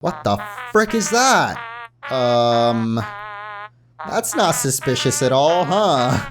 What the frick is that? That's not suspicious at all, huh?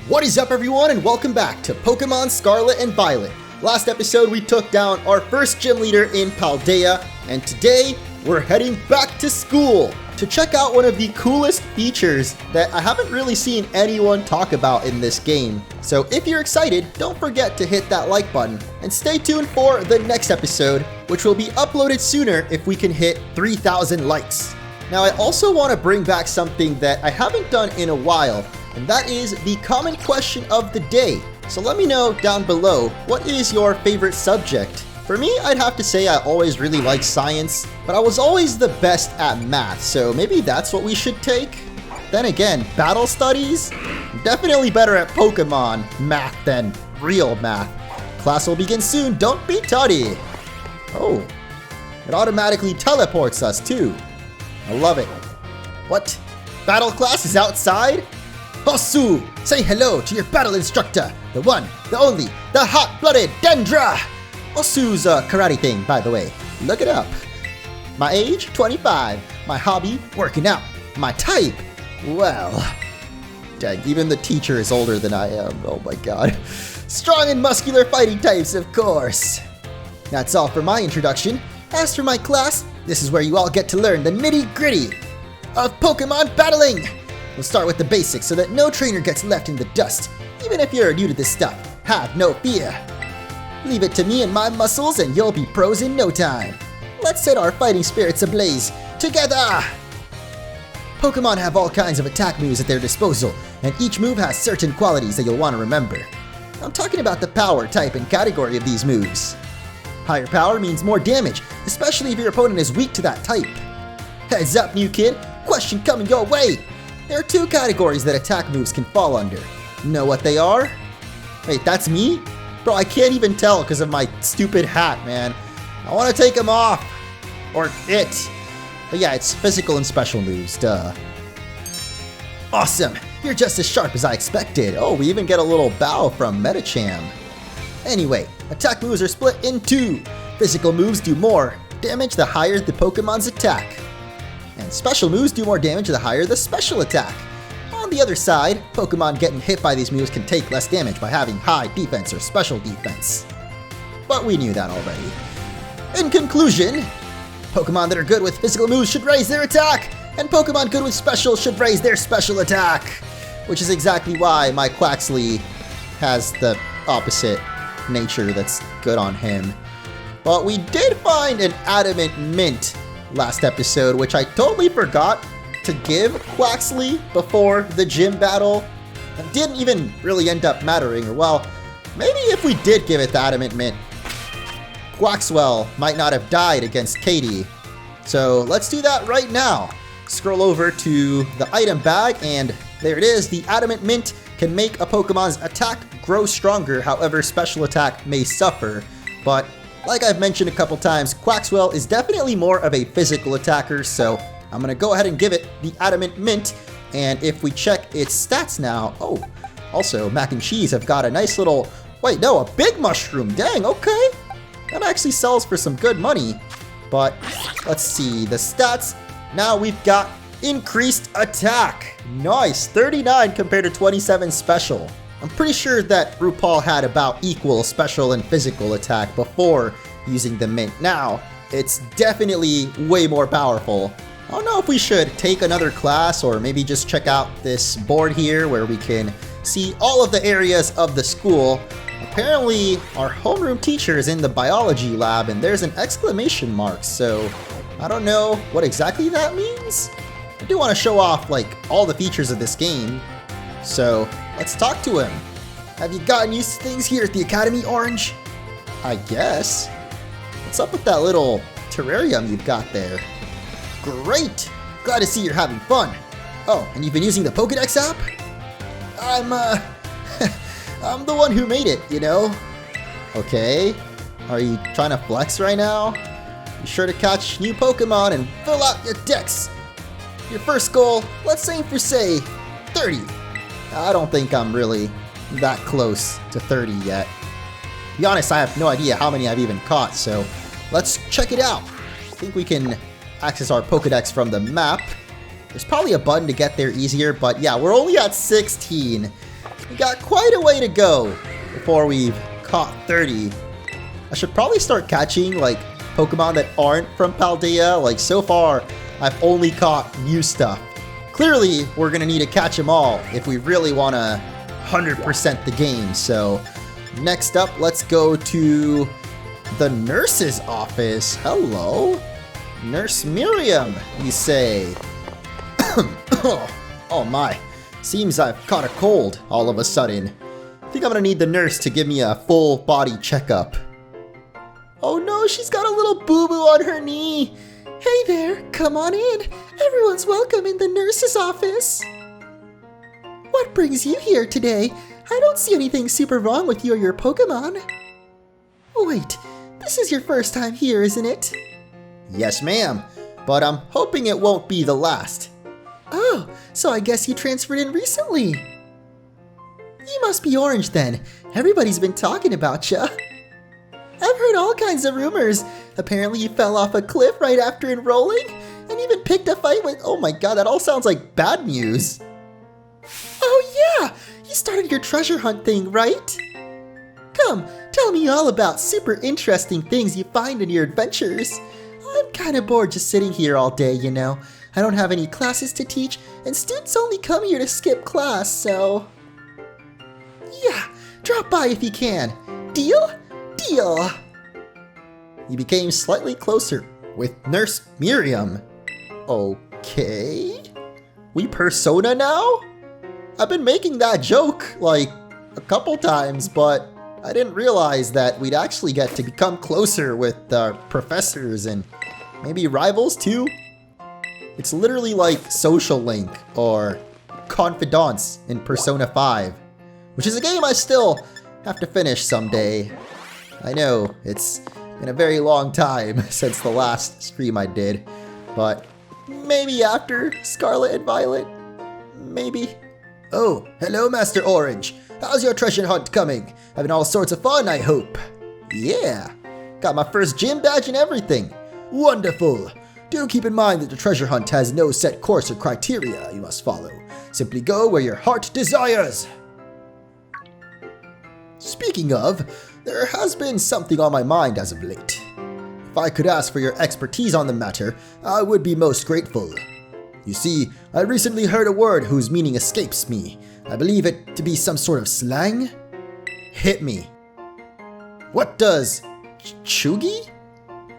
What is up, everyone, and welcome back to Pokémon Scarlet and Violet. Last episode, we took down our first gym leader in Paldea, and today, we're heading back to school to check out one of the coolest features that I haven't really seen anyone talk about in this game. So if you're excited, don't forget to hit that like button, and stay tuned for the next episode, which will be uploaded sooner if we can hit 3,000 likes. Now, I also want to bring back something that I haven't done in a while, and that is the common question of the day. So let me know down below, what is your favorite subject? For me, I'd have to say I always really liked science, but I was always the best at math, so maybe that's what we should take? Then again, battle studies? Definitely better at Pokemon math than real math. Class will begin soon, don't be tutty! Oh, it automatically teleports us too. I love it. What? Battle class is outside? Bosu, say hello to your battle instructor, the one, the only, the hot-blooded Dendra! Bosu's a karate thing, by the way. Look it up. My age, 25. My hobby, working out. My type, well... Dang, even the teacher is older than I am. Oh my god. Strong and muscular fighting types, of course. That's all for my introduction. As for my class, this is where you all get to learn the nitty-gritty of Pokemon battling. We'll start with the basics so that no trainer gets left in the dust. Even if you're new to this stuff, have no fear. Leave it to me and my muscles and you'll be pros in no time. Let's set our fighting spirits ablaze together! Pokemon have all kinds of attack moves at their disposal, and each move has certain qualities that you'll want to remember. I'm talking about the power type and category of these moves. Higher power means more damage, especially if your opponent is weak to that type. Heads up, new kid, question coming your way! There are two categories that attack moves can fall under. Know what they are? Wait, that's me? Bro, I can't even tell because of my stupid hat, man. I want to take them off. Or it. But yeah, it's physical and special moves, duh. Awesome. You're just as sharp as I expected. Oh, we even get a little bow from Metacham. Anyway, attack moves are split in two. Physical moves do more damage the higher the Pokemon's attack. And special moves do more damage the higher the special attack. On the other side, Pokemon getting hit by these moves can take less damage by having high defense or special defense. But we knew that already. In conclusion, Pokemon that are good with physical moves should raise their attack, and Pokemon good with special should raise their special attack. Which is exactly why my Quaxly has the opposite nature that's good on him. But we did find an Adamant Mint last episode, which I totally forgot to give Quaxly before the gym battle. It didn't even really end up mattering, or well, maybe if we did give it the Adamant Mint, Quaxwell might not have died against Katie. So let's do that right now. Scroll over to the item bag, and there it is. The Adamant Mint can make a Pokemon's attack grow stronger, however special attack may suffer. But like I've mentioned a couple times, Quaxwell is definitely more of a physical attacker, so I'm gonna go ahead and give it the Adamant Mint, and if we check its stats now, oh, also Mac and Cheese have got a nice little, wait, no, a big mushroom, dang, okay. That actually sells for some good money, but let's see, the stats, now we've got increased attack. Nice, 39 compared to 27 special. I'm pretty sure that RuPaul had about equal special and physical attack before using the Mint. Now, it's definitely way more powerful. I don't know if we should take another class or maybe just check out this board here where we can see all of the areas of the school. Apparently, our homeroom teacher is in the biology lab and there's an exclamation mark, so I don't know what exactly that means. I do want to show off like all the features of this game, so let's talk to him. Have you gotten used to things here at the Academy, Orange? I guess. What's up with that little terrarium you've got there? Great! Glad to see you're having fun. Oh, and you've been using the Pokédex app? I'm the one who made it, you know? Okay. Are you trying to flex right now? Be sure to catch new Pokemon and fill out your decks. Your first goal, let's aim for, say, 30. I don't think I'm really that close to 30 yet. To be honest, I have no idea how many I've even caught, so let's check it out. I think we can access our Pokedex from the map. There's probably a button to get there easier, but yeah, we're only at 16. We got quite a way to go before we've caught 30. I should probably start catching, like, Pokemon that aren't from Paldea. Like, so far, I've only caught new stuff. Clearly, we're gonna need to catch them all if we really wanna 100% the game. So, next up, let's go to the nurse's office. Hello? Nurse Miriam, you say? Oh my, seems I've caught a cold all of a sudden. I think I'm gonna need the nurse to give me a full body checkup. Oh no, she's got a little boo-boo on her knee. Hey there, come on in. Everyone's welcome in the nurse's office. What brings you here today? I don't see anything super wrong with you or your Pokemon. Wait, this is your first time here, isn't it? Yes, ma'am, but I'm hoping it won't be the last. Oh, so I guess you transferred in recently. You must be Orange then. Everybody's been talking about ya. I've heard all kinds of rumors. Apparently you fell off a cliff right after enrolling, and even picked a fight with— oh my god, that all sounds like bad news. Oh yeah, you started your treasure hunt thing, right? Come, tell me all about super interesting things you find in your adventures. I'm kinda bored just sitting here all day, you know. I don't have any classes to teach, and students only come here to skip class, so... yeah, drop by if you can. Deal? Deal! You became slightly closer with Nurse Miriam. Okay? We Persona now? I've been making that joke, like, a couple times, but I didn't realize that we'd actually get to become closer with our professors and maybe rivals too. It's literally like Social Link or Confidants in Persona 5, which is a game I still have to finish someday. I know, it's been a very long time since the last stream I did, but maybe after Scarlet and Violet? Maybe? Oh, hello Master Orange. How's your treasure hunt coming? Having all sorts of fun, I hope. Yeah, got my first gym badge and everything. Wonderful. Do keep in mind that the treasure hunt has no set course or criteria you must follow. Simply go where your heart desires. Speaking of, there has been something on my mind as of late. If I could ask for your expertise on the matter, I would be most grateful. You see, I recently heard a word whose meaning escapes me. I believe it to be some sort of slang? Hit me. What does Chugi?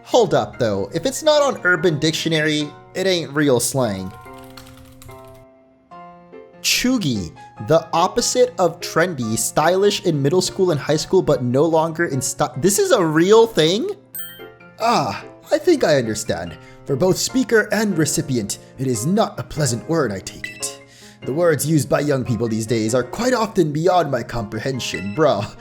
Hold up though, if it's not on Urban Dictionary, it ain't real slang. Chugi, the opposite of trendy, stylish in middle school and high school, but no longer in style. This is a real thing? Ah, I think I understand. For both speaker and recipient, it is not a pleasant word, I take it. The words used by young people these days are quite often beyond my comprehension, bruh.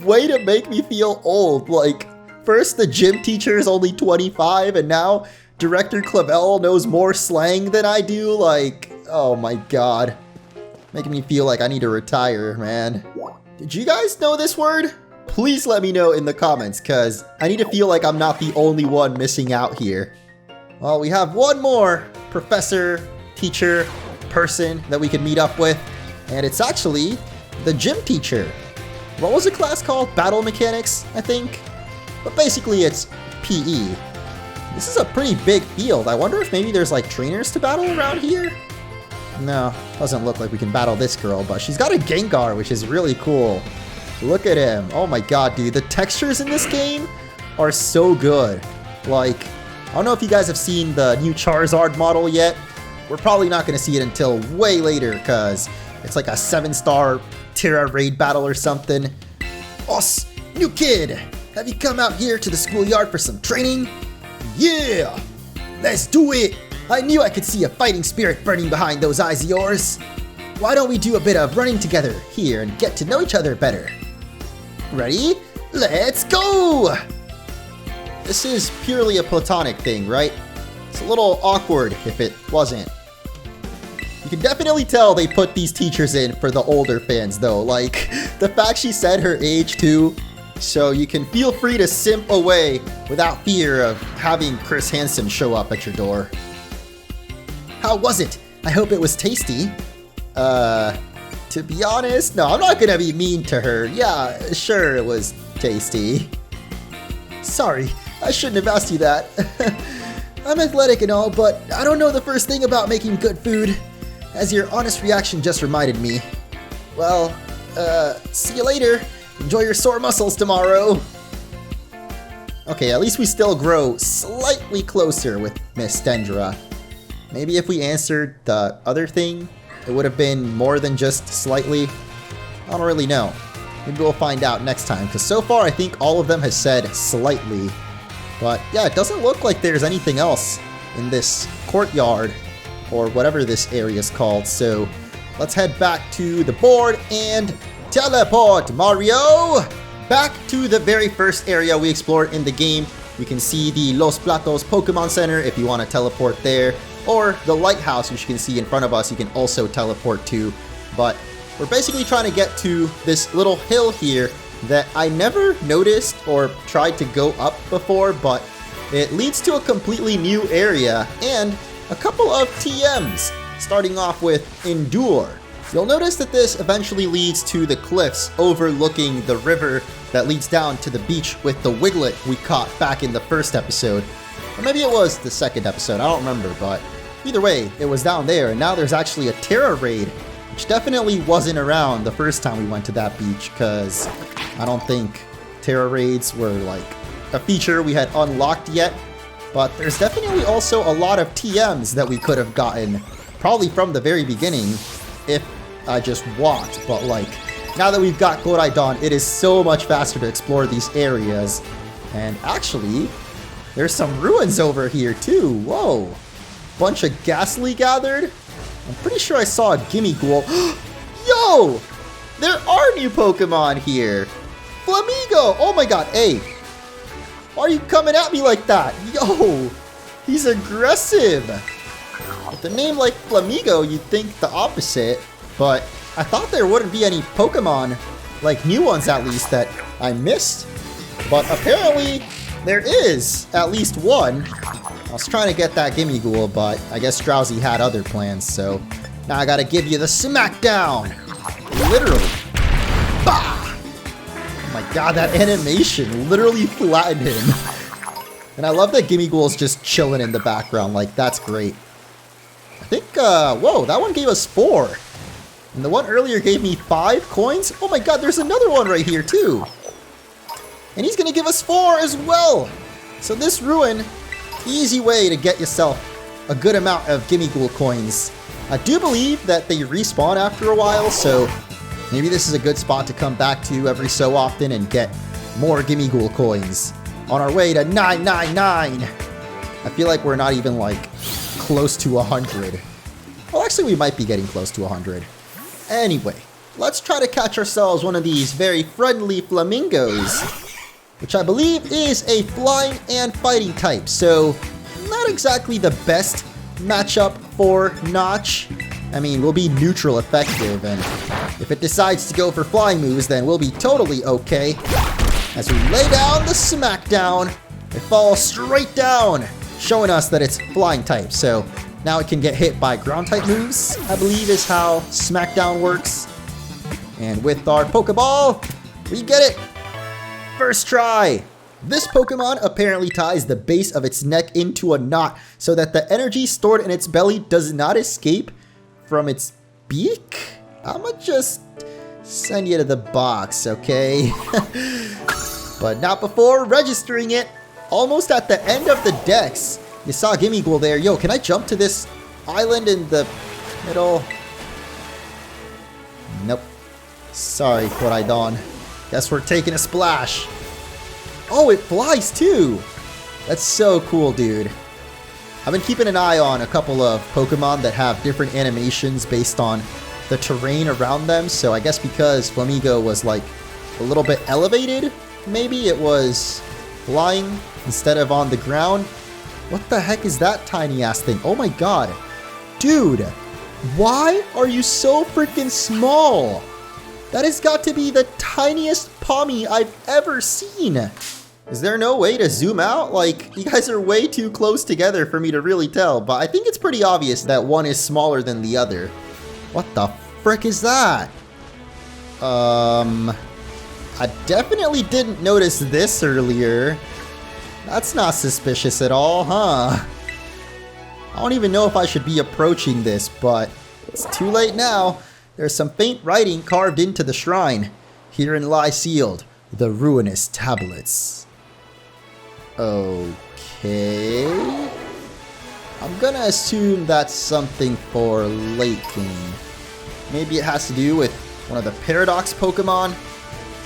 Way to make me feel old, like, first the gym teacher is only 25, and now Director Clavel knows more slang than I do, like, oh my god. Making me feel like I need to retire, man. Did you guys know this word? Please let me know in the comments, cause I need to feel like I'm not the only one missing out here. Well, we have one more professor, teacher, person that we can meet up with, and it's actually the gym teacher. What was the class called? Battle Mechanics, I think? But basically it's PE. This is a pretty big field. I wonder if maybe there's like trainers to battle around here? No, doesn't look like we can battle this girl, but she's got a Gengar, which is really cool. Look at him. Oh my god, dude. The textures in this game are so good. Like, I don't know if you guys have seen the new Charizard model yet. We're probably not going to see it until way later, because it's like a 7-star Terra raid battle or something. Us, new kid! Have you come out here to the schoolyard for some training? Yeah! Let's do it! I knew I could see a fighting spirit burning behind those eyes of yours. Why don't we do a bit of running together here and get to know each other better? Ready? Let's go! This is purely a platonic thing, right? It's a little awkward if it wasn't. You can definitely tell they put these teachers in for the older fans though. Like, the fact she said her age too, so you can feel free to simp away without fear of having Chris Hansen show up at your door. How was it? I hope it was tasty. To be honest, no, I'm not gonna be mean to her. Yeah, sure it was tasty. Sorry, I shouldn't have asked you that. I'm athletic and all, but I don't know the first thing about making good food, as your honest reaction just reminded me. Well, see you later. Enjoy your sore muscles tomorrow. Okay, at least we still grow slightly closer with Miss Dendra. Maybe if we answered the other thing, it would have been more than just slightly. I don't really know. Maybe we'll find out next time, because so far I think all of them has said slightly. But yeah, it doesn't look like there's anything else in this courtyard, or whatever this area is called. So let's head back to the board and teleport, Mario! Back to the very first area we explored in the game. You can see the Los Platos Pokemon Center if you want to teleport there, or the lighthouse, which you can see in front of us, you can also teleport to. But we're basically trying to get to this little hill here that I never noticed or tried to go up before, but it leads to a completely new area and a couple of TMs, starting off with Endure. You'll notice that this eventually leads to the cliffs overlooking the river that leads down to the beach with the Wiglet we caught back in the first episode. Or maybe it was the second episode, I don't remember, but either way, it was down there, and now there's actually a Terra raid, which definitely wasn't around the first time we went to that beach, because I don't think Terra raids were like a feature we had unlocked yet. But there's definitely also a lot of TMs that we could have gotten, probably from the very beginning, if I just walked. But like, now that we've got Koraidon, it is so much faster to explore these areas. And actually, there's some ruins over here too. Whoa. Bunch of Ghastly gathered. I'm pretty sure I saw a Gimmighoul. Yo! There are new Pokemon here. Flamigo! Oh my god, hey. Why are you coming at me like that? Yo! He's aggressive. With a name like Flamigo, you'd think the opposite. But I thought there wouldn't be any Pokemon, like new ones at least, that I missed. But apparently, there is at least one. I was trying to get that Gimmighoul, but I guess Drowsy had other plans, so now I gotta give you the smackdown. Literally. Bah! Oh my god, that animation literally flattened him. And I love that Gimmighoul's just chilling in the background, like, that's great. I think, whoa, that one gave us 4. And the one earlier gave me 5 coins? Oh my god, there's another one right here, too. And he's gonna give us 4 as well. So this ruin, easy way to get yourself a good amount of Gimmighoul coins. I do believe that they respawn after a while, so maybe this is a good spot to come back to every so often and get more Gimmighoul coins. On our way to 999. I feel like we're not even like close to 100. Well, actually we might be getting close to 100. Anyway, let's try to catch ourselves one of these very friendly flamingos, which I believe is a flying and fighting type, so not exactly the best matchup for Notch. I mean, we'll be neutral effective, and if it decides to go for flying moves, then we'll be totally okay. As we lay down the smackdown, it falls straight down, showing us that it's flying type, so now it can get hit by ground type moves, I believe is how smackdown works. And with our Pokeball, we get it! First try! This Pokemon apparently ties the base of its neck into a knot so that the energy stored in its belly does not escape from its beak? I'ma just send you to the box, okay? But not before registering it. Almost at the end of the decks. You saw Gimmighoul there. Yo, can I jump to this island in the middle? Nope. Sorry, Koraidon. Guess we're taking a splash. Oh, it flies too! That's so cool, dude. I've been keeping an eye on a couple of Pokemon that have different animations based on the terrain around them, so I guess because Flamigo was like a little bit elevated, maybe it was flying instead of on the ground. What the heck is that tiny ass thing? Oh my god. Dude, Why are you so freaking small? That has got to be the tiniest Pommy I've ever seen. Is there no way to zoom out? Like, you guys are way too close together for me to really tell, but I think it's pretty obvious that one is smaller than the other. What the frick is that? I definitely didn't notice this earlier. That's not suspicious at all, huh? I don't even know if I should be approaching this, but it's too late now. There's some faint writing carved into the shrine. Herein lie sealed the ruinous tablets. Okay. I'm gonna assume that's something for late game. Maybe it has to do with one of the Paradox Pokemon?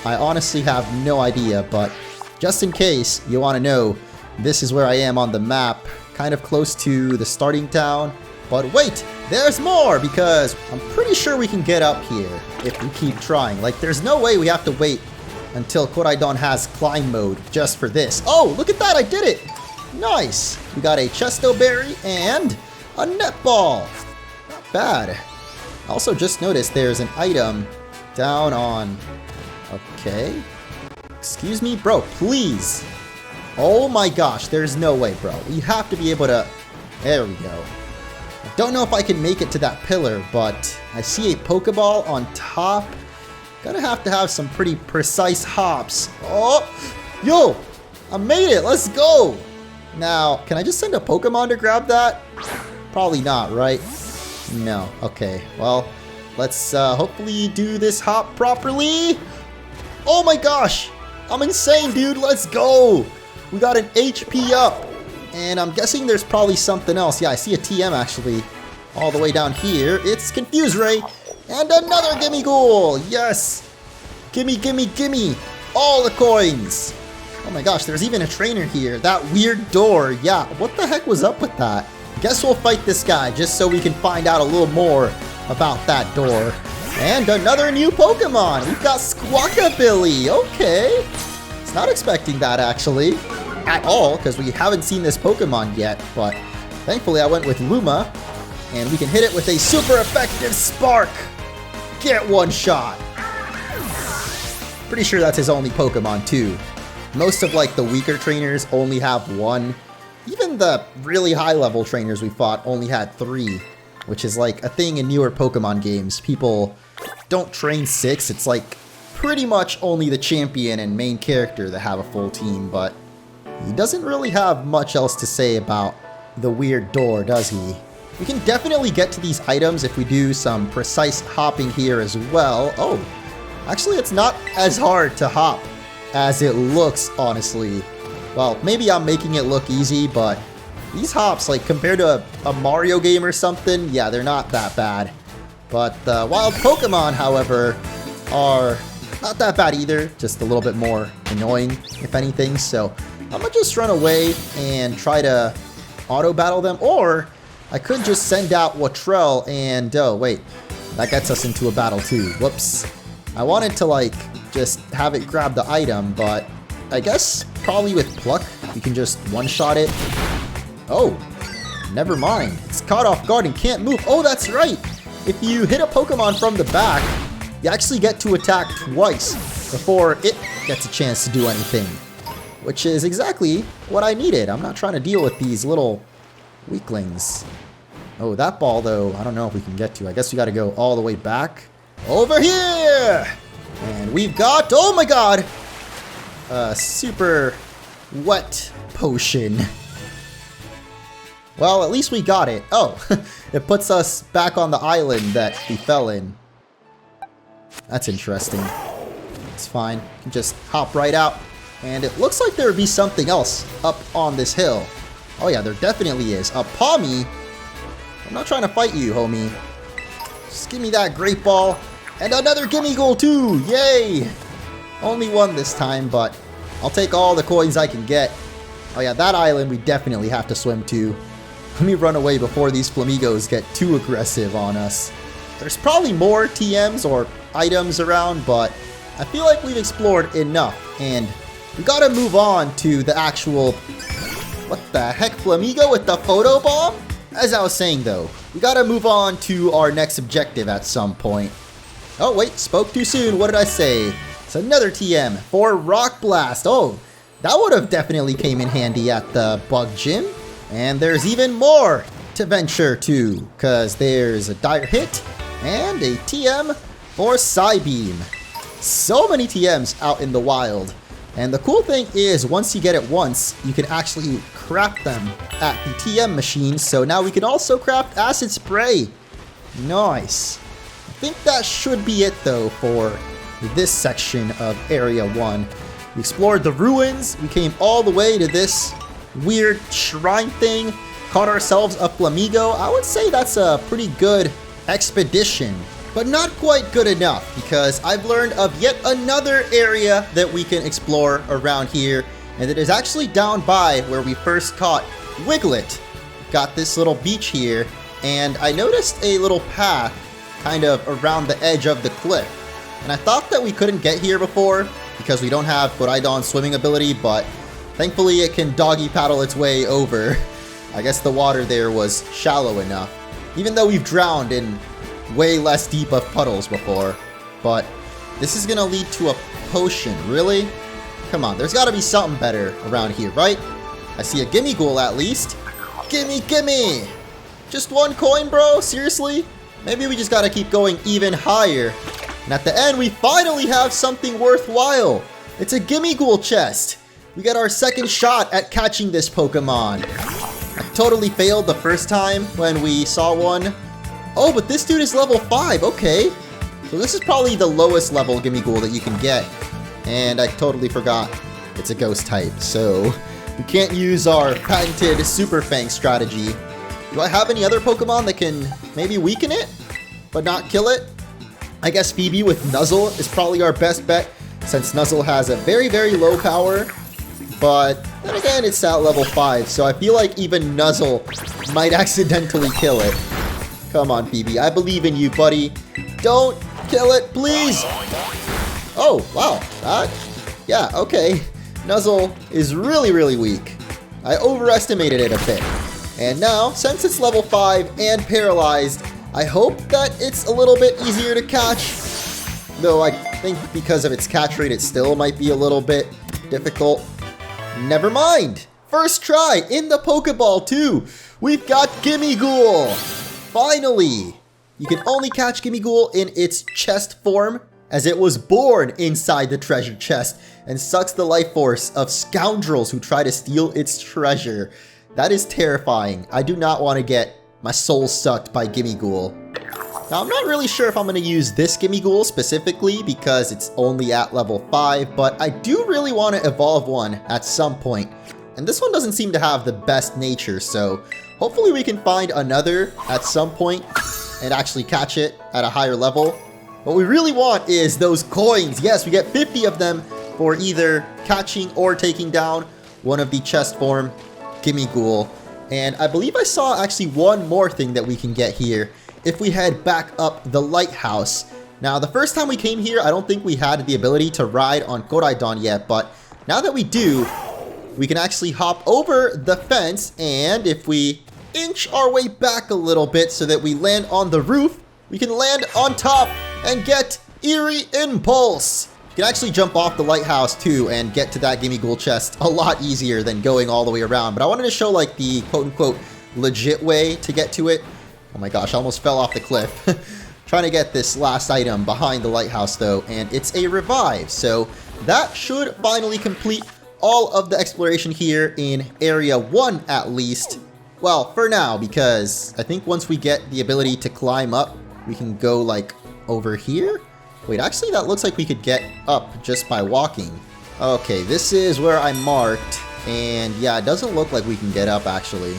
I honestly have no idea, but just in case you want to know, this is where I am on the map, kind of close to the starting town. But wait, there's more, because I'm pretty sure we can get up here if we keep trying. Like, there's no way we have to wait until Koraidon has climb mode just for this. Oh, look at that, I did it! Nice! We got a Chesto Berry and a Netball. Not bad. I also just noticed there's an item down on... Okay. Excuse me, bro, please. Oh my gosh, there's no way, bro. We have to be able to... There we go. I don't know if I can make it to that pillar, but I see a Pokeball on top. Gonna have to have some pretty precise hops. Oh! Yo! I made it! Let's go! Now, can I just send a Pokemon to grab that? Probably not, right? No. Okay. Well, let's hopefully do this hop properly. Oh my gosh! I'm insane, dude! Let's go! We got an HP up. And I'm guessing there's probably something else. Yeah, I see a TM actually. All the way down here. It's Confuse Ray. And another Gimme Ghoul! Yes! Gimme, gimme, gimme! All the coins! Oh my gosh, there's even a trainer here. That weird door. Yeah, what the heck was up with that? Guess we'll fight this guy just so we can find out a little more about that door. And another new Pokemon! We've got Squawkabilly! Okay! It's not expecting that actually. At all, because we haven't seen this Pokemon yet, but thankfully I went with Luma, and we can hit it with a super effective Spark! Get one shot! Pretty sure that's his only Pokemon too. Most of like the weaker trainers only have one. Even the really high level trainers we fought only had 3, which is like a thing in newer Pokemon games. People don't train 6, it's like pretty much only the champion and main character that have a full team, but he doesn't really have much else to say about the weird door, does he? We can definitely get to these items if we do some precise hopping here as well. Oh, actually it's not as hard to hop as it looks, honestly. Well, maybe I'm making it look easy, but these hops, like compared to a Mario game or something, yeah, they're not that bad. But the wild Pokemon, however, are not that bad either, just a little bit more annoying, if anything, so I'm gonna just run away and try to auto-battle them, or I could just send out Watrell and... Oh, wait. That gets us into a battle too. Whoops. I wanted to, like, just have it grab the item, but I guess probably with Pluck, we can just one-shot it. Oh, never mind. It's caught off guard and can't move. Oh, that's right. If you hit a Pokemon from the back, you actually get to attack twice before it gets a chance to do anything. Which is exactly what I needed. I'm not trying to deal with these little weaklings. Oh, that ball, though, I don't know if we can get to. I guess we got to go all the way back. Over here! And we've got, oh my god, a super wet potion. Well, at least we got it. Oh, it puts us back on the island that we fell in. That's interesting. It's fine. You can just hop right out. And it looks like there would be something else up on this hill. Oh yeah, there definitely is. A Pommy. I'm not trying to fight you, homie. Just give me that Great Ball. And another Gimme Ghoul too! Yay! Only one this time, but I'll take all the coins I can get. Oh yeah, that island we definitely have to swim to. Let me run away before these Flamigos get too aggressive on us. There's probably more TMs or items around, but I feel like we've explored enough, and we gotta move on to the actual... What the heck, Flamigo with the photo bomb? As I was saying though, we gotta move on to our next objective at some point. Oh wait, spoke too soon. What did I say? It's another TM for Rock Blast. Oh, that would have definitely came in handy at the bug gym. And there's even more to venture to, because there's a dire hit and a TM for Psybeam. So many TMs out in the wild. And the cool thing is, once you get it once, you can actually craft them at the TM machine. So now we can also craft Acid Spray. Nice. I think that should be it though for this section of Area 1. We explored the ruins, we came all the way to this weird shrine thing, caught ourselves a Flamigo. I would say that's a pretty good expedition, but not quite good enough because I've learned of yet another area that we can explore around here, and it is actually down by where we first caught Wiglet. Got this little beach here, and I noticed a little path kind of around the edge of the cliff. And I thought that we couldn't get here before because we don't have Koraidon's swimming ability, but thankfully it can doggy paddle its way over. I guess the water there was shallow enough, even though we've drowned in way less deep of puddles before. But this is gonna lead to a potion, really? Come on, there's gotta be something better around here, right? I see a Gimme Ghoul at least. Gimme, gimme! Just 1 coin, bro? Seriously? Maybe we just gotta keep going even higher. And at the end, we finally have something worthwhile. It's a Gimme Ghoul chest. We got our second shot at catching this Pokemon. I totally failed the first time when we saw one. Oh, but this dude is level 5, okay. So this is probably the lowest level Gimme Ghoul that you can get. And I totally forgot it's a ghost type, so we can't use our patented Super Fang strategy. Do I have any other Pokemon that can maybe weaken it, but not kill it? I guess Phoebe with Nuzzle is probably our best bet, since Nuzzle has a very, very low power. But then again, it's at level 5, so I feel like even Nuzzle might accidentally kill it. Come on, Phoebe, I believe in you, buddy. Don't kill it, please! Oh, wow, yeah, okay. Nuzzle is really, really weak. I overestimated it a bit. And now, since it's level 5 and paralyzed, I hope that it's a little bit easier to catch. Though I think because of its catch rate, it still might be a little bit difficult. Never mind! First try in the Pokeball too! We've got Gimme Ghoul! Finally! You can only catch Gimme Ghoul in its chest form, as it was born inside the treasure chest and sucks the life force of scoundrels who try to steal its treasure. That is terrifying. I do not want to get my soul sucked by Gimme Ghoul. Now, I'm not really sure if I'm going to use this Gimme Ghoul specifically because it's only at level 5, but I do really want to evolve one at some point. And this one doesn't seem to have the best nature, so hopefully we can find another at some point and actually catch it at a higher level. What we really want is those coins. Yes, we get 50 of them for either catching or taking down one of the chest form Gimme Ghoul. And I believe I saw actually one more thing that we can get here if we head back up the lighthouse. Now, the first time we came here, I don't think we had the ability to ride on Koraidon yet, but now that we do, we can actually hop over the fence, and if we inch our way back a little bit so that we land on the roof, we can land on top and get Eerie Impulse. You can actually jump off the lighthouse too and get to that Gimme Ghoul chest a lot easier than going all the way around. But I wanted to show like the quote-unquote legit way to get to it. Oh my gosh, I almost fell off the cliff. Trying to get this last item behind the lighthouse though, and it's a revive. So that should finally complete all of the exploration here in Area 1 at least. Well, for now, because I think once we get the ability to climb up, we can go like over here. Wait, actually that looks like we could get up just by walking. Okay, this is where I marked, and yeah, it doesn't look like we can get up actually.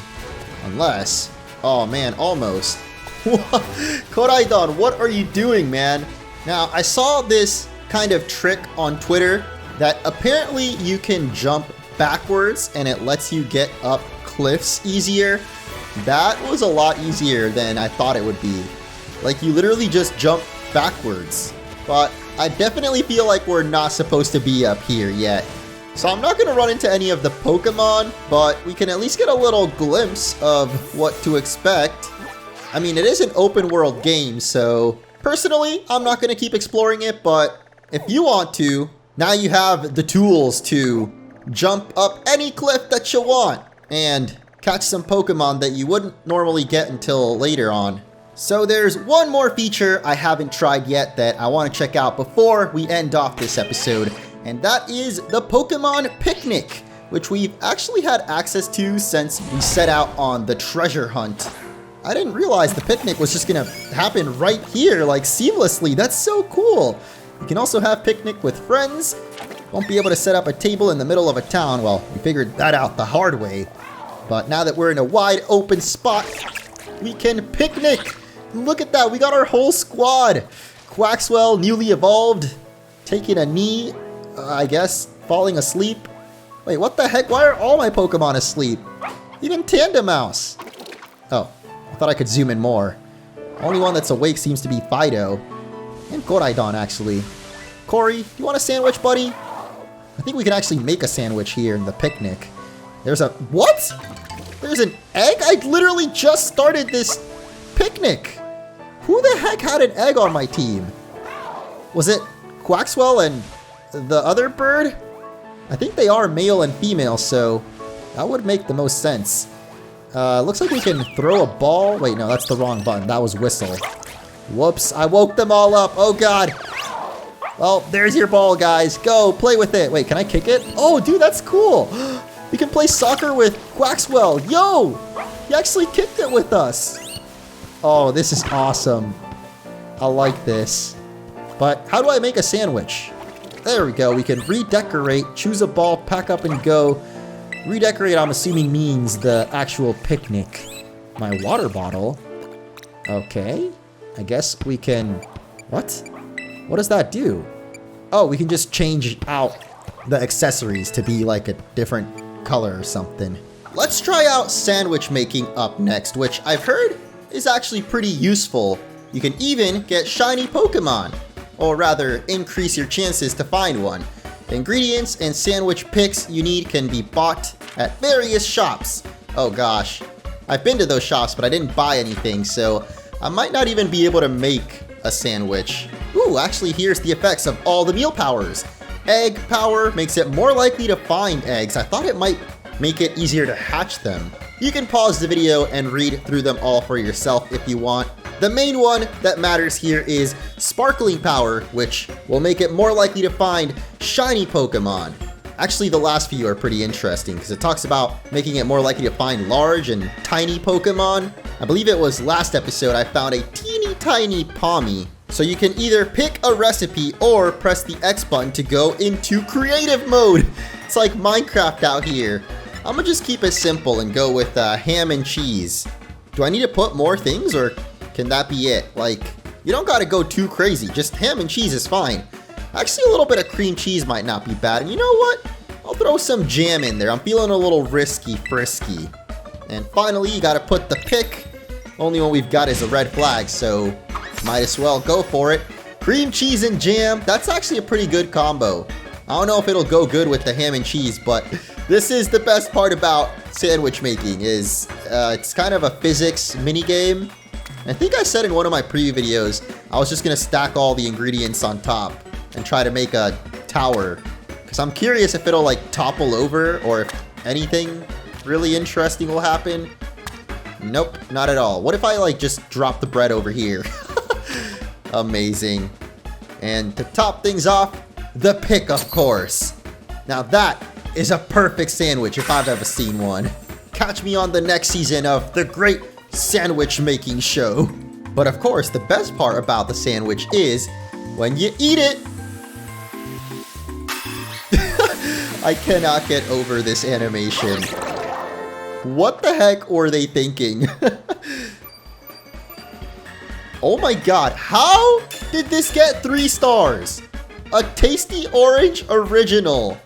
Unless, oh man, almost. Koraidon, what are you doing, man? Now, I saw this kind of trick on Twitter that apparently you can jump backwards and it lets you get up cliffs easier. That was a lot easier than I thought it would be. Like, you literally just jump backwards. But I definitely feel like we're not supposed to be up here yet. So I'm not going to run into any of the Pokemon, but we can at least get a little glimpse of what to expect. I mean, it is an open world game, so personally, I'm not going to keep exploring it, but if you want to, now you have the tools to jump up any cliff that you want and catch some Pokemon that you wouldn't normally get until later on. So there's one more feature I haven't tried yet that I want to check out before we end off this episode, and that is the Pokemon Picnic, which we've actually had access to since we set out on the treasure hunt. I didn't realize the picnic was just gonna happen right here, like seamlessly. That's so cool. You can also have picnic with friends. Won't be able to set up a table in the middle of a town. Well, we figured that out the hard way. But now that we're in a wide open spot, we can picnic. Look at that, we got our whole squad. Quaxwell, newly evolved, taking a knee, I guess, falling asleep. Wait, what the heck? Why are all my Pokemon asleep? Even Tandemouse. Oh. I thought I could zoom in more. Only one that's awake seems to be Fido. And Koraidon, actually. Corey, you want a sandwich, buddy? I think we can actually make a sandwich here in the picnic. There's a... What? There's an egg? I literally just started this picnic. Who the heck had an egg on my team? Was it Quaxwell and the other bird? I think they are male and female, so that would make the most sense. Looks like we can throw a ball. Wait, no, that's the wrong button. That was whistle. Whoops, I woke them all up. Oh, God. Well, there's your ball, guys. Go, play with it. Wait, can I kick it? Oh, dude, that's cool. We can play soccer with Quaxwell. Yo, he actually kicked it with us. Oh, this is awesome. I like this. But how do I make a sandwich? There we go. We can redecorate, choose a ball, pack up and go. Redecorate, I'm assuming, means the actual picnic. My water bottle. Okay. I guess we can... What? What does that do? Oh, we can just change out the accessories to be like a different color or something. Let's try out sandwich making up next, which I've heard is actually pretty useful. You can even get shiny Pokemon, or rather, increase your chances to find one. The ingredients and sandwich picks you need can be bought at various shops. Oh gosh, I've been to those shops, but I didn't buy anything, so I might not even be able to make a sandwich. Ooh, actually here's the effects of all the meal powers. Egg power makes it more likely to find eggs. I thought it might make it easier to hatch them. You can pause the video and read through them all for yourself if you want. The main one that matters here is sparkling power, which will make it more likely to find shiny Pokemon. Actually, the last few are pretty interesting because it talks about making it more likely to find large and tiny Pokemon. I believe it was last episode I found a teeny tiny Pawmi. So you can either pick a recipe or press the X button to go into creative mode. It's like Minecraft out here. I'm gonna just keep it simple and go with ham and cheese. Do I need to put more things or can that be it? Like, you don't gotta go too crazy, just ham and cheese is fine. Actually, a little bit of cream cheese might not be bad. And you know what? I'll throw some jam in there. I'm feeling a little risky frisky. And finally, you gotta put the pick. Only one we've got is a red flag, so might as well go for it. Cream cheese and jam, that's actually a pretty good combo. I don't know if it'll go good with the ham and cheese, but this is the best part about sandwich making is it's kind of a physics mini game. I think I said in one of my preview videos, I was just gonna stack all the ingredients on top and try to make a tower. Because I'm curious if it'll like topple over or if anything really interesting will happen. Nope, not at all. What if I like just drop the bread over here? Amazing. And to top things off, the pick, of course. Now that is a perfect sandwich if I've ever seen one. Catch me on the next season of the Great Sandwich Making Show. But of course, the best part about the sandwich is when you eat it. I cannot get over this animation. What the heck were they thinking? Oh my god, how did this get 3 stars? A tasty orange original.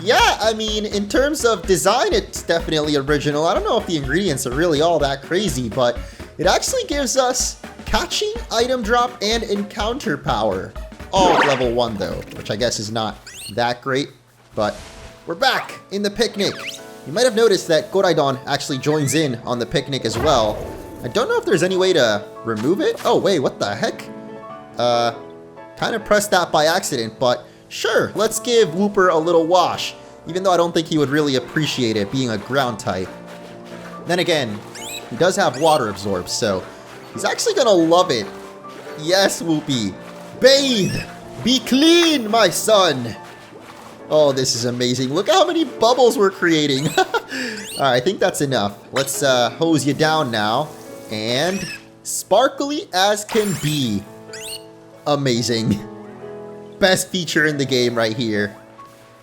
Yeah, I mean, in terms of design, it's definitely original. I don't know if the ingredients are really all that crazy, but it actually gives us catching, item drop, and encounter power. All at level 1 though, which I guess is not that great, but we're back in the picnic. You might have noticed that Koraidon actually joins in on the picnic as well. I don't know if there's any way to remove it. Oh, wait, what the heck? Kind of pressed that by accident, but sure, let's give Wooper a little wash, even though I don't think he would really appreciate it being a ground type. Then again, he does have water absorb, so he's actually gonna love it. Yes, Whoopie. Bathe! Be clean, my son! Oh, this is amazing. Look how many bubbles we're creating. Alright, I think that's enough. Let's hose you down now. And sparkly as can be. Amazing. Best feature in the game right here.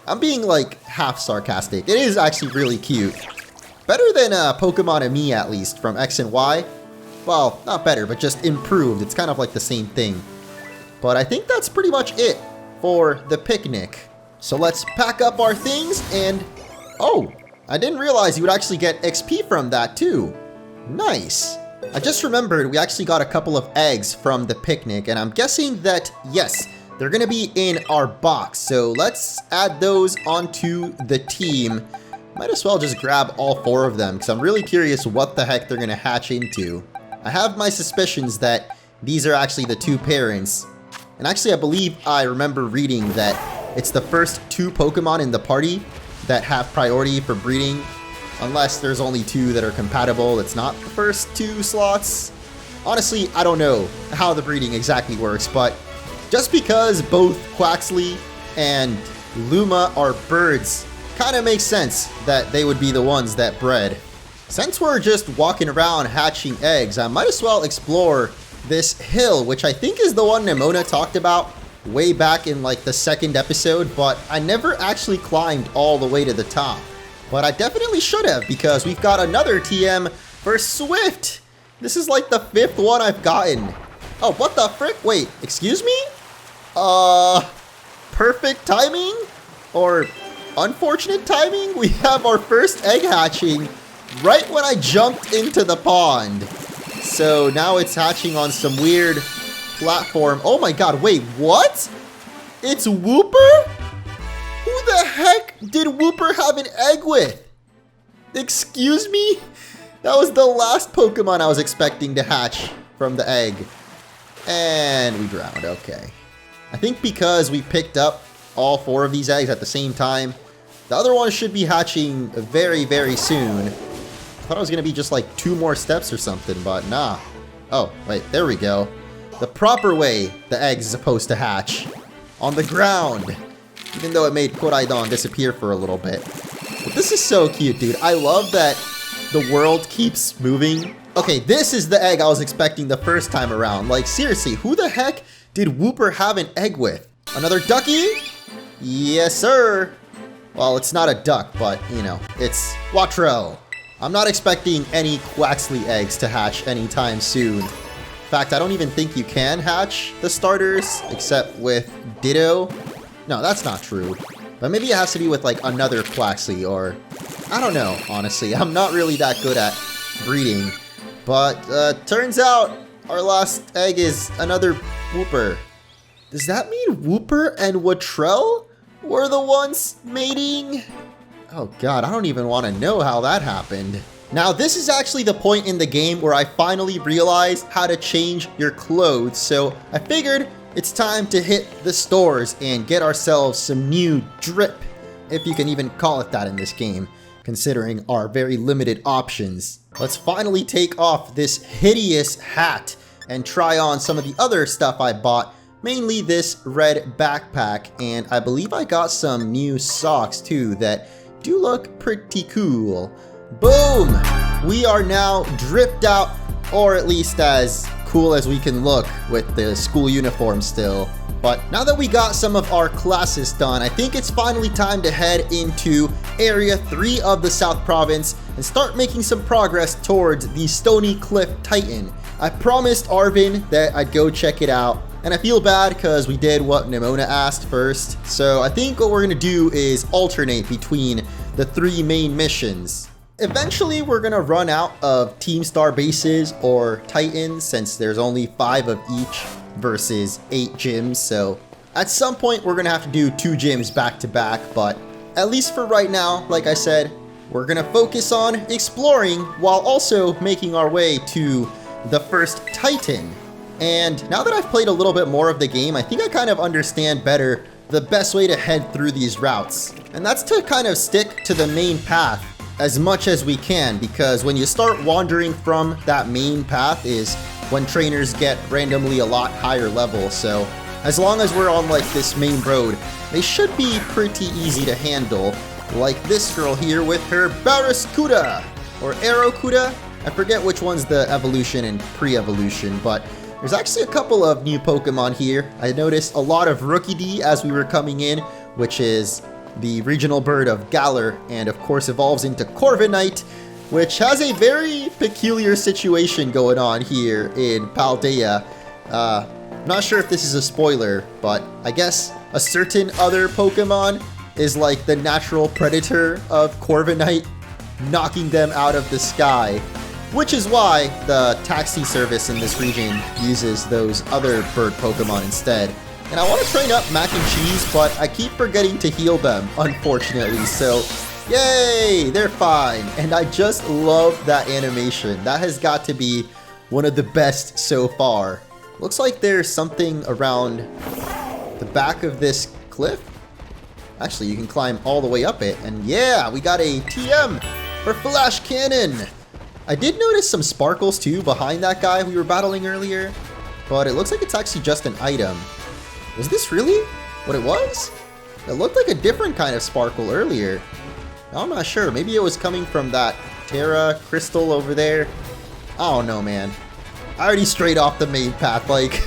I'm being like half sarcastic. It is actually really cute. Better than Pokemon and Me at least from X and Y. Well, not better, but just improved. It's kind of like the same thing. But I think that's pretty much it for the picnic. So let's pack up our things and... Oh, I didn't realize you would actually get XP from that too. Nice. I just remembered we actually got a couple of eggs from the picnic, and I'm guessing that, yes, they're gonna be in our box. So let's add those onto the team. Might as well just grab all 4 of them, because I'm really curious what the heck they're gonna hatch into. I have my suspicions that these are actually the 2 parents. And actually, I believe I remember reading that it's the first 2 Pokemon in the party that have priority for breeding. Unless there's only 2 that are compatible, it's not the first 2 slots. Honestly, I don't know how the breeding exactly works, but just because both Quaxley and Luma are birds, kind of makes sense that they would be the ones that bred. Since we're just walking around hatching eggs, I might as well explore this hill, which I think is the one Nimona talked about way back in like the 2nd episode, but I never actually climbed all the way to the top. But I definitely should have, because we've got another TM for Swift. This is like the 5th one I've gotten. Oh, what the frick? Wait, excuse me? Perfect timing? Or unfortunate timing? We have our first egg hatching right when I jumped into the pond. So now it's hatching on some weird platform. Oh my god, wait, what? It's Wooper? Who the heck did Wooper have an egg with? Excuse me? That was the last Pokemon I was expecting to hatch from the egg. And we drowned, okay. I think because we picked up all 4 of these eggs at the same time, the other one should be hatching very, very soon. I thought it was going to be just like 2 more steps or something, but nah. Oh, wait, there we go. The proper way the egg is supposed to hatch. On the ground. Even though it made Koraidon disappear for a little bit. But this is so cute, dude. I love that the world keeps moving. Okay, this is the egg I was expecting the first time around. Like, seriously, who the heck did Wooper have an egg with? Another ducky? Yes, sir. Well, it's not a duck, but, you know, it's Quattro. I'm not expecting any Quaxley eggs to hatch anytime soon. In fact, I don't even think you can hatch the starters, except with Ditto. No, that's not true. But maybe it has to be with, like, another Quaxley, or... I don't know, honestly. I'm not really that good at breeding. But, turns out, our last egg is another Wooper. Does that mean Wooper and Watrell were the ones mating? Oh god, I don't even want to know how that happened. Now, this is actually the point in the game where I finally realized how to change your clothes, so I figured it's time to hit the stores and get ourselves some new drip, if you can even call it that in this game, considering our very limited options. Let's finally take off this hideous hat and try on some of the other stuff I bought, mainly this red backpack, and I believe I got some new socks too that do look pretty cool. Boom! We are now dripped out, or at least as cool as we can look with the school uniform still. But now that we got some of our classes done, I think it's finally time to head into Area 3 of the South Province and start making some progress towards the Stony Cliff Titan. I promised Arvin that I'd go check it out, and I feel bad because we did what Nimona asked first. So I think what we're going to do is alternate between the 3 main missions. Eventually, we're going to run out of Team Star bases or Titans since there's only 5 of each versus 8 gyms. So at some point, we're going to have to do 2 gyms back to back. But at least for right now, like I said, we're going to focus on exploring while also making our way to the first Titan. And now that I've played a little bit more of the game, I think I kind of understand better the best way to head through these routes. And that's to kind of stick to the main path as much as we can, because when you start wandering from that main path is when trainers get randomly a lot higher level. So as long as we're on like this main road, they should be pretty easy to handle. Like this girl here with her Barraskewda, or Arrowkuda. I forget which one's the evolution and pre-evolution, but there's actually a couple of new Pokemon here. I noticed a lot of Rookidee as we were coming in, which is the regional bird of Galar, and of course evolves into Corviknight, which has a very peculiar situation going on here in Paldea. Not sure if this is a spoiler, but I guess a certain other Pokemon is like the natural predator of Corviknight, knocking them out of the sky. Which is why the taxi service in this region uses those other bird Pokemon instead. And I want to train up Mac and Cheese, but I keep forgetting to heal them, unfortunately. So, yay, they're fine. And I just love that animation. That has got to be one of the best so far. Looks like there's something around the back of this cliff. Actually, you can climb all the way up it. And yeah, we got a TM for Flash Cannon. I did notice some sparkles too behind that guy we were battling earlier, but it looks like it's actually just an item. Was this really what it was? It looked like a different kind of sparkle earlier. I'm not sure. Maybe it was coming from that Terra crystal over there. I don't know, man. I already strayed off the main path. Like,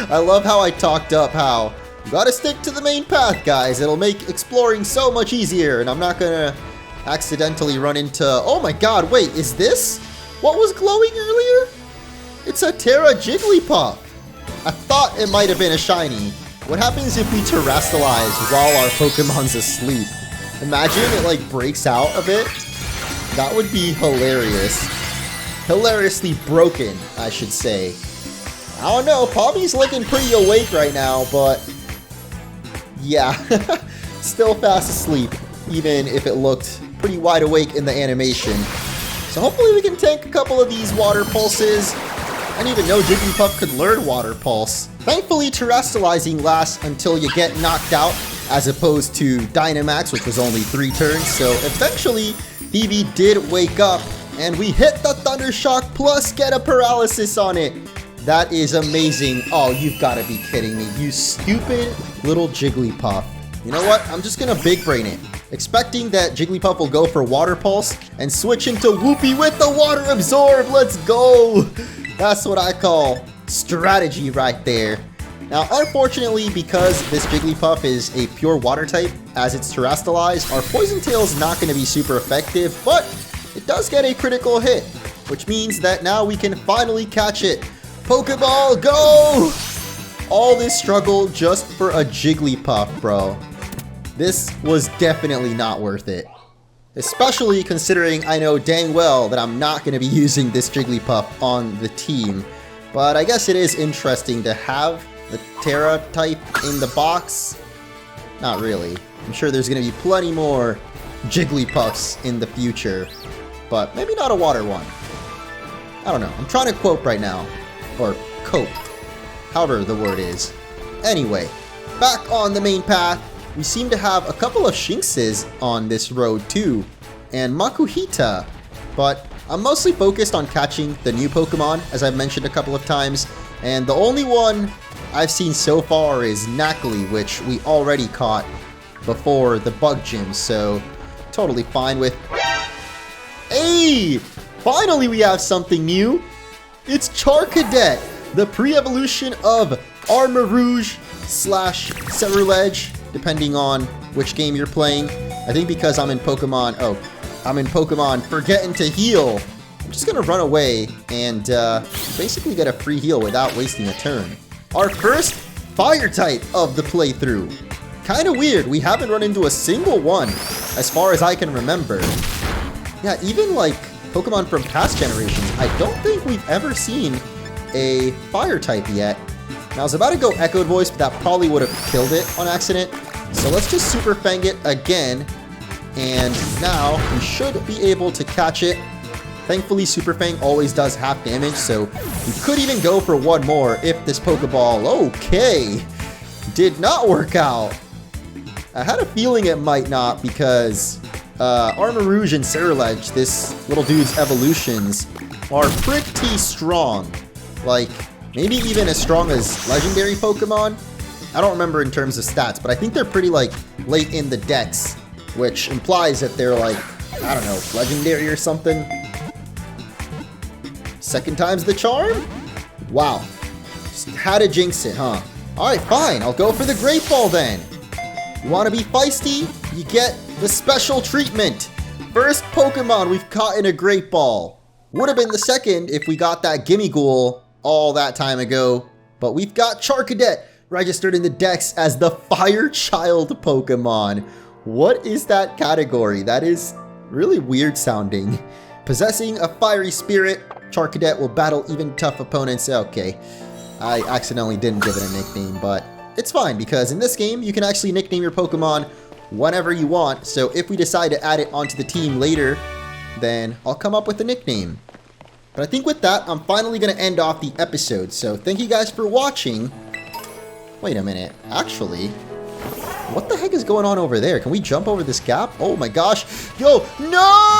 I love how I talked up how you gotta stick to the main path, guys. It'll make exploring so much easier, and I'm not gonna accidentally run into... Oh my god, wait, is this what was glowing earlier? It's a Terra Jigglypuff. I thought it might have been a shiny. What happens if we terrestrialize while our Pokemon's asleep? Imagine it like breaks out of it. That would be hilarious. Hilariously broken, I should say. I don't know, Palmy's looking pretty awake right now, but yeah, still fast asleep, even if it looked pretty wide awake in the animation. So hopefully we can tank a couple of these water pulses. I didn't even know Jigglypuff could learn water pulse. Thankfully, terrestrializing lasts until you get knocked out, as opposed to Dynamax, which was only 3 turns. So eventually, Phoebe did wake up, and we hit the Thunder Shock plus get a paralysis on it. That is amazing. Oh, you've got to be kidding me, you stupid little Jigglypuff. You know what? I'm just gonna big brain it, expecting that Jigglypuff will go for Water Pulse and switch into Whoopee with the Water Absorb. Let's go! That's what I call strategy right there. Now, unfortunately, because this Jigglypuff is a pure water type, as it's terrestrialized, our Poison Tail is not going to be super effective, but it does get a critical hit, which means that now we can finally catch it. Pokeball, go! All this struggle just for a Jigglypuff, bro. This was definitely not worth it. Especially considering I know dang well that I'm not going to be using this Jigglypuff on the team. But I guess it is interesting to have the Terra type in the box. Not really. I'm sure there's going to be plenty more Jigglypuffs in the future. But maybe not a water one. I don't know. I'm trying to quote right now. Or cope. However the word is. Anyway, back on the main path. We seem to have a couple of Shinxes on this road too, and Makuhita, but I'm mostly focused on catching the new Pokemon, as I've mentioned a couple of times, and the only one I've seen so far is Knackley, which we already caught before the bug gym, so totally fine with. Hey! Finally we have something new! It's Charcadet, the pre-evolution of Armarouge / Ceruledge, depending on which game you're playing. I think because I'm in Pokemon Forgetting to Heal, I'm just gonna run away and basically get a free heal without wasting a turn. Our first fire type of the playthrough. Kinda weird, we haven't run into a single one as far as I can remember. Yeah, even like Pokemon from past generations, I don't think we've ever seen a fire type yet. Now, I was about to go Echoed Voice, but that probably would have killed it on accident. So let's just Super Fang it again. And now we should be able to catch it. Thankfully, Super Fang always does half damage, so we could even go for one more if this Pokeball, okay, did not work out. I had a feeling it might not because Armarouge and Cerulege, this little dude's evolutions, are pretty strong. Like, maybe even as strong as legendary Pokemon. I don't remember in terms of stats, but I think they're pretty, like, late in the dex, which implies that they're, like, I don't know, legendary or something. Second time's the charm? Wow. Just had to jinx it, huh? Alright, fine. I'll go for the Great Ball then. You want to be feisty? You get the special treatment. First Pokemon we've caught in a Great Ball. Would have been the second if we got that Gimmighoul all that time ago. But we've got Charcadet registered in the dex as the Fire Child Pokemon. What is that category? That is really weird sounding. Possessing a fiery spirit, Charcadet will battle even tough opponents. Okay, I accidentally didn't give it a nickname, but it's fine because in this game, you can actually nickname your Pokemon whenever you want. So if we decide to add it onto the team later, then I'll come up with a nickname. But I think with that, I'm finally going to end off the episode. So thank you guys for watching. Wait a minute. Actually, what the heck is going on over there? Can we jump over this gap? Oh my gosh. Yo, no!